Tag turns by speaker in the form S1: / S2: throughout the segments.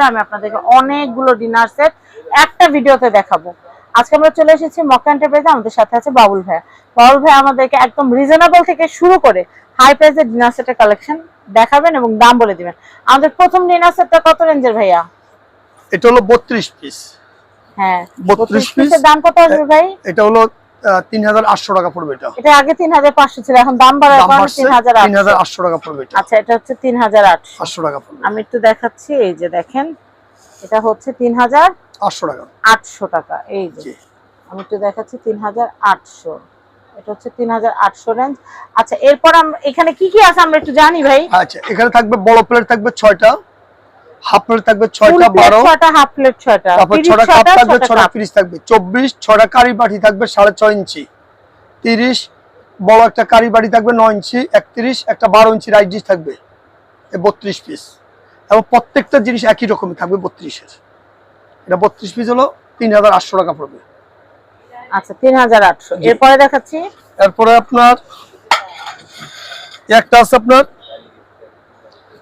S1: আমি আপনাদেরকে অনেকগুলো ডিনার সেট একটা ভিডিওতে দেখাবো। আজকে আমরা চলে এসেছি মক্কা এন্টারপ্রাইজে, আমাদের সাথে আছে বাবুল ভাই। বাবুল ভাই আমাদেরকে একদম রিজনেবল থেকে শুরু করে হাই প্রাইসের ডিনার সেটের কালেকশন দেখাবেন এবং দাম বলে দিবেন। আমাদের প্রথম ডিনার সেটটা কত রেঞ্জের ভাইয়া?
S2: এটা হলো 32 পিস।
S1: হ্যাঁ,
S2: 32
S1: পিসের দাম কত আসবে ভাই?
S2: এটা হলো 3800 টাকা পড়বে।
S1: এটা আগে 3500 ছিল, এখন দাম বাড়ায়
S2: 3800 টাকা পড়বে।
S1: আচ্ছা, এটা হচ্ছে 3800
S2: টাকা পড়বে।
S1: আমি একটু দেখাচ্ছি, এই যে দেখেন, এটা হচ্ছে 3800
S2: টাকা।
S1: 800 টাকা। এই যে আমি একটু দেখাচ্ছি 3800, এটা হচ্ছে 3800 রেঞ্জ। আচ্ছা, এরপর আমরা এখানে কি কি আছে আমরা একটু জানি ভাই।
S2: আচ্ছা, এখানে থাকবে বড় প্লেট থাকবে 6টা, হাফ প্লেট থাকবে 6টা 12,
S1: 6টা হাফ প্লেট 6টা,
S2: তারপর 6টা কাপ থাকবে 6টা পিস থাকবে 24, 6টা কারি বাটি থাকবে 6.5 ইঞ্চি, 30 বড় একটা কারি বাটি থাকবে 9 ইঞ্চি, 31 একটা 12 ইঞ্চি রাইস ডিশ থাকবে। এই 32 পিস এবং প্রত্যেকটা জিনিস একই রকমই থাকবে 32 এর। এটা 32 পিস হলো 3800 টাকা পড়বে।
S1: আচ্ছা, 3800। এরপরে দেখাচ্ছি,
S2: এরপরে আপনার একটা আছে আপনার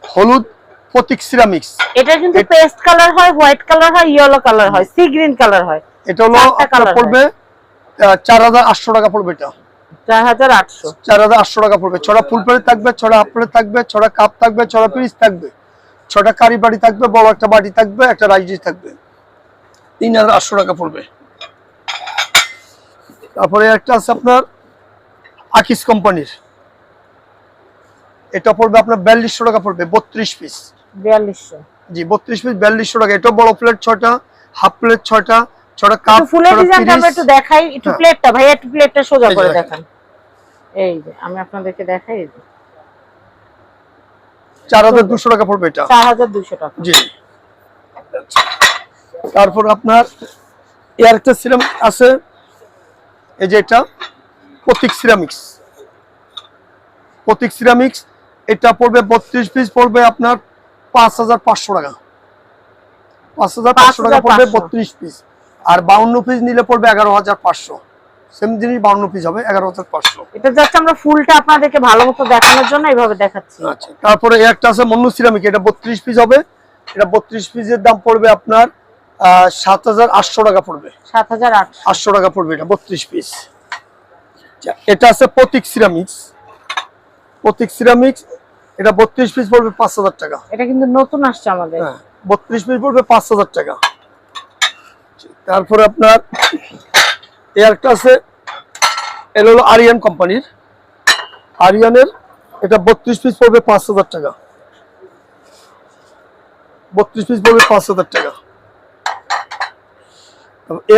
S2: হলুদ প্রতীক সিরামিক্স।
S1: এটা কিন্তু পেস্ট কালার হয়, হোয়াইট কালার হয়, ইয়েলো কালার হয়, সি গ্রিন কালার হয়।
S2: এটা হলো আপনার পড়বে 4800 টাকা পড়বে। এটা 4800 টাকা পড়বে। 6টা ফুল প্লেট থাকবে, 6টা হাফ প্লেট থাকবে, 6টা কাপ থাকবে, 6টা পিস থাকবে, 6টা কারি বাটি থাকবে, বড় একটা বাটি থাকবে, একটা রাইস ডিশ থাকবে। 3800 টাকা পড়বে। তারপরে একটা আছে আপনার আকিস কোম্পানির, এটা পড়বে আপনার 4200 টাকা পড়বে। 32 পিস
S1: 4200।
S2: জি, 32 পিস 4200 টাকা। এটা বড় প্লেট 6টা, হাফ প্লেট 6টা, 6টা কাপ।
S1: ফুলের ডিজাইনটা আমরা একটু দেখাই, একটু প্লেটটা ভাই, একটু প্লেটটা সোজা করে দেখান। এই যে আমি আপনাদেরকে দেখাই, এই যে
S2: 4200 টাকা পড়বে। এটা
S1: 4200 টাকা।
S2: জি। তারপর আপনার একটা সিরামিক আছে, এই যে এটা প্রতীক সিরামিক্স। প্রতীক সিরামিক্স এটা পড়বে 32 পিস পড়বে আপনার 5500 টাকা। 5500 টাকা পড়বে 32 পিস। আর 52 পিস নিলে পড়বে 11500। সেম জিনিস 52 পিস হবে 11500।
S1: এটা জাস্ট আমরা ফুলটা আপনাদেরকে ভালোমতো দেখানোর জন্য এইভাবে দেখাচ্ছি।
S2: আচ্ছা, তারপরে একটা আছে মন্নু সিরামিক, এটা 32 পিস হবে। এটা 32 পিসের দাম পড়বে আপনার 7800 টাকা পড়বে।
S1: 7800
S2: টাকা পড়বে এটা 32 পিস। এটা আছে প্রতীক সিরামিক্স। প্রতীক সিরামিক্স এটা 32 পিস পড়বে 5000 টাকা।
S1: এটা কিন্তু নতুন আসছে আমাদের।
S2: হ্যাঁ, 32 পিস পড়বে 5000 টাকা। তারপরে আপনার একটা আছে, এটা হলো আরিয়ান কোম্পানির। আরিয়ানের এটা 32 পিস পড়বে 5000 টাকা। 32 পিস পড়বে 5000 টাকা।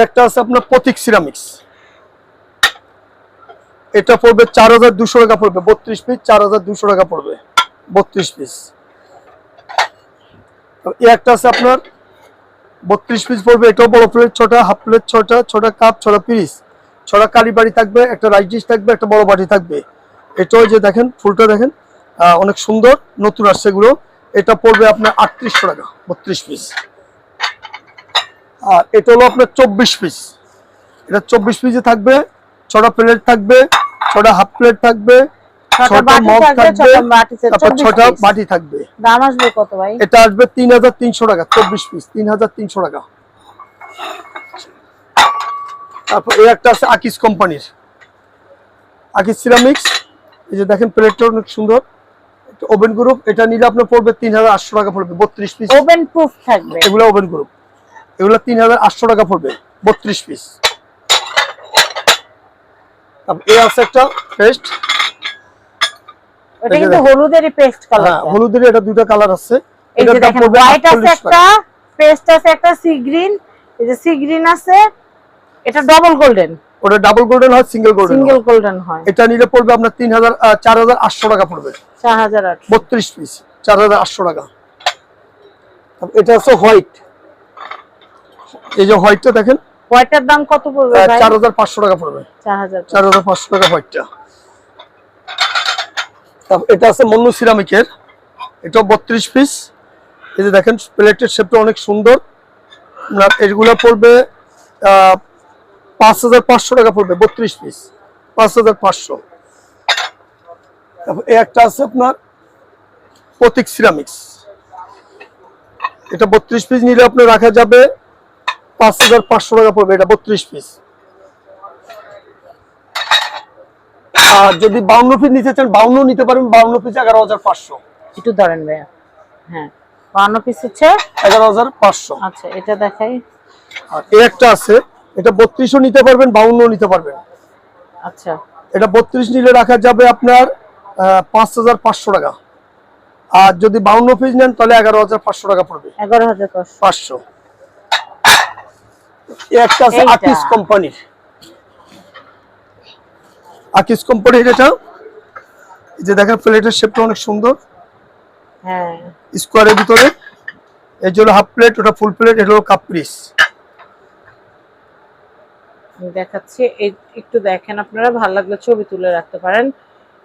S2: একটা আছে আপনার প্রতীক সিরামিক্স, এটা পড়বে 4200 টাকা পড়বে। 32 পিস 4200 টাকা পড়বে 32 পিস। একটা আছে আপনার 32 পিস পড়বে, এটাও বড় প্লেট 6টা, হাফ প্লেট 6টা, 6টা কাপ, 6টা পিস, 6টা কারি বাটি থাকবে, একটা রাইস ডিশ থাকবে, একটা বড় বাটি থাকবে। এটাও যে দেখেন ফুলটা দেখেন অনেক সুন্দর, নতুন আসছে এগুলো। এটা পড়বে আপনার 3800 টাকা 32 পিস। আর এটা হলো আপনার 24 পিস। এটা 24 পিসে থাকবে, 6টা প্লেট থাকবে, 6টা হাফ প্লেট থাকবে, 6টা মগ থাকবে, তারপর 6টা বাটি থাকবে।
S1: দাম আসবে কত ভাই?
S2: এটা আসবে 3300 টাকা 24 পিস, 3300 টাকা। তারপর একটা আছে আকিস কোম্পানির, আকিস সিরামিক্স। এই যে দেখেন প্লেটটা অনেক সুন্দর, ওভেন গ্রুপ। এটা নিলে আপনার পড়বে 3800 টাকা পড়বে 32 পিস।
S1: ওভেন প্রুফ থাকবে
S2: এগুলো, ওভেন গ্রুপ এগুলো 3800 টাকা পড়বে 32 পিস। এই আছে একটা পেস্ট,
S1: এটা কিন্তু হলুদেরই পেস্ট কালার।
S2: হ্যাঁ, হলুদের এটা দুটো কালার আছে।
S1: এটা দাম পড়বে হোয়াইট আছে একটা, পেস্ট আছে একটা, সি গ্রিন। এই যে সি গ্রিন আছে, এটা ডাবল গোল্ডেন।
S2: ওটা ডাবল গোল্ডেন হয়, সিঙ্গেল
S1: গোল্ডেন হয়।
S2: এটা নিলে পড়বে আপনার 4800 টাকা পড়বে।
S1: 4800
S2: 32 পিস 4800 টাকা। এটা আছে হোয়াইট, এই যে হোয়াইটটা দেখেন,
S1: হোয়াইটের দাম কত পড়বে ভাই?
S2: 4500 টাকা পড়বে। 4500 টাকা হোয়াইটটা। তারপর এটা আছে মন্নু সিরামিকের, এটা 32 পিস। এই যে দেখেন প্লেটের শেপটা অনেক সুন্দর। এগুলো পড়বে 5500 টাকা পড়বে 32 পিস 5500। তারপর একটা আছে আপনার প্রতীক সিরামিক্স, এটা 32 পিস নিলে আপনার রাখা যাবে 5500 টাকা পড়বে, এটা 32 পিস। আর যদি 52 পিস নিতে চান 52 নিতে পারবেন, 52 পিস 11500।
S1: একটু ধরেন ভাইয়া। হ্যাঁ 52 পিস হচ্ছে
S2: 11500।
S1: আচ্ছা এটা দেখাই।
S2: আর এই একটা আছে, এটা 32ও নিতে পারবেন 52ও নিতে পারবেন।
S1: আচ্ছা
S2: এটা 32 নিলে রাখা যাবে আপনার 5500 টাকা। আর যদি 52 পিস নেন তাহলে 11500 টাকা পড়বে।
S1: 11500।
S2: একটা আছে আকিস কোম্পানির, আকিস কোম্পানির এটা, এই যে দেখেন প্লেটের শেপটা অনেক সুন্দর।
S1: হ্যাঁ
S2: স্কোয়ারের ভিতরে এই যে হলো হাফ প্লেট, ওটা ফুল প্লেট, এটা হলো কাপ পিস।
S1: দেখাচ্ছি, একটু দেখেন আপনারা, ভালো লাগলে ছবি তুলে রাখতে পারেন।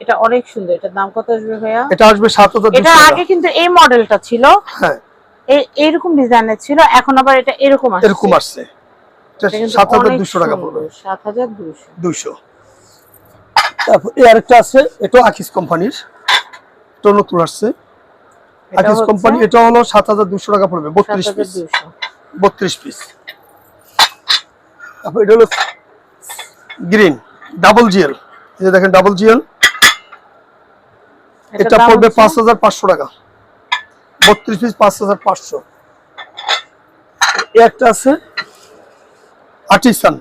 S1: এটা অনেক সুন্দর। এটার দাম কত আসবে ভাইয়া?
S2: এটা আসবে 7200
S1: এটা
S2: টাকা।
S1: আগে কিন্তু এই মডেলটা ছিল,
S2: হ্যাঁ
S1: এইরকম ডিজাইনের ছিল, এখন আবার এটা এরকম আসছে।
S2: এরকম আসছে। এটা 7200 টাকা পড়বে।
S1: 7200।
S2: তারপর এই আরেকটা আছে, এটা আকিস কোম্পানির, এটা নতুন আসছে আকিস কোম্পানি, এটা হলো 7200 টাকা পড়বে, 32 পিস। 32 পিস। তারপর এটা হলো গ্রিন ডাবল জিএল, এই যে দেখেন ডাবল জিএল, এটা পড়বে 5500 টাকা, 32 পিস 5500। একটা আছে আর্টিসান,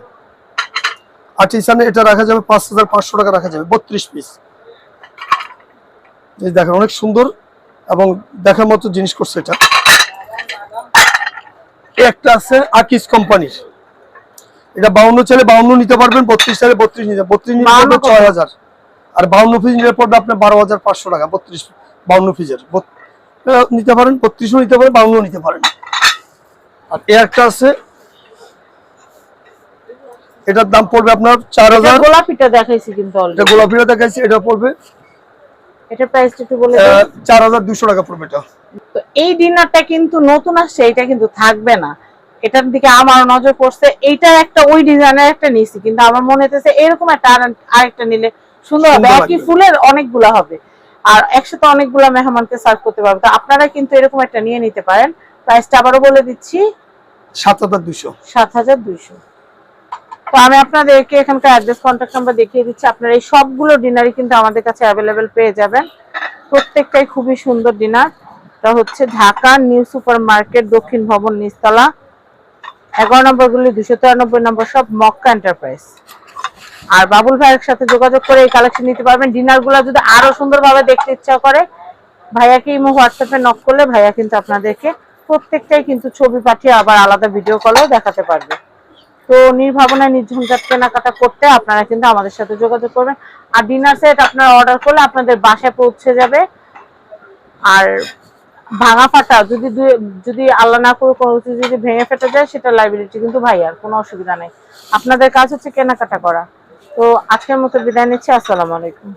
S2: আর্টিসানে এটা রাখা যাবে 5500 টাকা রাখা যাবে, 32 পিস। এই দেখেন অনেক সুন্দর এবং দেখার মতো জিনিস করছে এটা। একটা আছে আকিস কোম্পানির, এটা 52 চাইলে 52 নিতে পারবেন, 32 চাইলে 32 নিতে, 32 নিলে পড়বে 6000। আর 52 পিস নিলে পড়বে আপনার 12500 টাকা। 32 52 পিসের নিতে পারেন, 32ও নিতে পারেন, 52ও নিতে পারেন। আর এই একটা আছে, এটার দাম পড়বে আপনার 4000।
S1: গোলাপিটা দেখাইছি কিন্তু অলরেডি,
S2: এটা গোলাপিটা দেখাইছি, এটা পড়বে,
S1: এটা প্রাইসটা একটু বলে দেন।
S2: 4200 টাকা পড়বে এটা।
S1: তো এই ডিনারটা কিন্তু নতুন আসছে, এটা কিন্তু থাকবে না। এটার দিকে আমার নজর পড়ছে, এইটা একটা ওই ডিজাইনের একটা নিছি, কিন্তু আমার মনে হইতেছে এরকম একটা আরেকটা নিলে সুন্দর হবে, একই ফুলের অনেকগুলা হবে আর একসাথে অনেকগুলা মেহমানকে সার্ভ করতে পারবে। তো আপনারা কিন্তু এরকম একটা নিয়ে নিতে পারেন। প্রাইসটা আবারও বলে দিচ্ছি,
S2: 7200।
S1: তো আমি আপনাদেরকে এখানকার অ্যাড্রেস কন্ট্যাক্ট নাম্বার দেখিয়ে দিচ্ছি। আপনারা এই সবগুলো ডিনারই কিন্তু আমাদের কাছে অ্যাভেলেবেল পেয়ে যাবেন, প্রত্যেকটাই খুবই সুন্দর ডিনার। এটা হচ্ছে ঢাকা নিউ সুপার মার্কেট, দক্ষিণ ভবন, নিচতলা, 11 নম্বর গুলি, 293 নম্বর সব, মক্কা এন্টারপ্রাইজ। আর বাবুল ভাইয়ের সাথে যোগাযোগ করে এই কালেকশন নিতে পারবেন। ডিনার গুলা যদি আরো সুন্দরভাবে দেখতে ইচ্ছা করে, ভাইয়াকে ইমো হোয়াটসঅ্যাপে নক করলে ভাইয়া কিন্তু আপনাদেরকে প্রত্যেকটাই কিন্তু ছবি পাঠিয়ে আবার আলাদা ভিডিও কলেও দেখাতে পারবে। তো নির্ভাবনায় নির্ঝঞ্ঝাট কেনাকাটা করতে আপনারা কিন্তু আমাদের সাথে যোগাযোগ করবেন। আর ডিনার সেট আপনারা অর্ডার করলে আপনাদের বাসায় পৌঁছে যাবে। আর ভাঙা ফাটা যদি আল্লাহ না করে কোনো কিছু যদি ভেঙে ফেটে যায়, সেটা লাইবিলিটি কিন্তু ভাইয়ার, কোনো অসুবিধা নেই। আপনাদের কাজ হচ্ছে কেনাকাটা করা। তো আজকের মতো বিদায় নিচ্ছি, আসসালামু আলাইকুম।